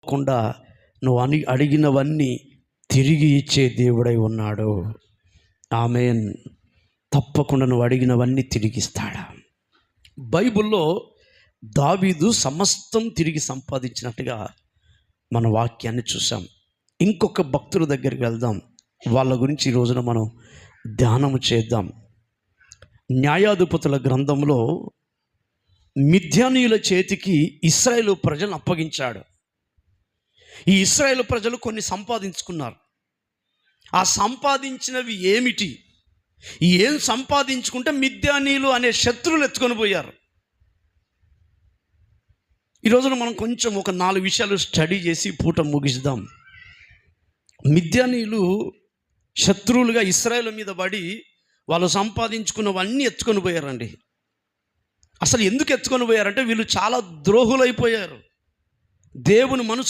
తప్పకుండా నువ్వు అడిగినవన్నీ తిరిగి ఇచ్చే దేవుడై ఉన్నాడు. ఆమేన్. తప్పకుండా నువ్వు అడిగినవన్నీ తిరిగిస్తాడా. బైబిల్లో దావీదు సమస్తం తిరిగి సంపాదించినట్టుగా మన వాక్యాన్ని చూసాం. ఇంకొక భక్తుల దగ్గరికి వెళ్దాం, వాళ్ళ గురించి ఈ రోజున మనం ధ్యానము చేద్దాం. న్యాయాధిపతుల గ్రంథంలో మిద్యానీయుల చేతికి ఇశ్రాయేలు ప్రజలను అప్పగించాడు. ఈ ఇశ్రాయేలు ప్రజలు కొన్ని సంపాదించుకున్నారు. ఆ సంపాదించినవి ఏమిటి, ఏం సంపాదించుకుంటే మిద్యానీయులు అనే శత్రువులు ఎత్తుకొని పోయారు. ఈ రోజున మనం కొంచెం ఒక 4 విషయాలు స్టడీ చేసి పూట ముగిద్దాం. మిద్యానీయులు శత్రువులుగా ఇశ్రాయేలు మీద పడి వాళ్ళు సంపాదించుకున్నవన్నీ ఎత్తుకొని పోయారండి. అసలు ఎందుకు ఎత్తుకొని పోయారంటే వీళ్ళు చాలా ద్రోహులైపోయారు. దేవుని మనసు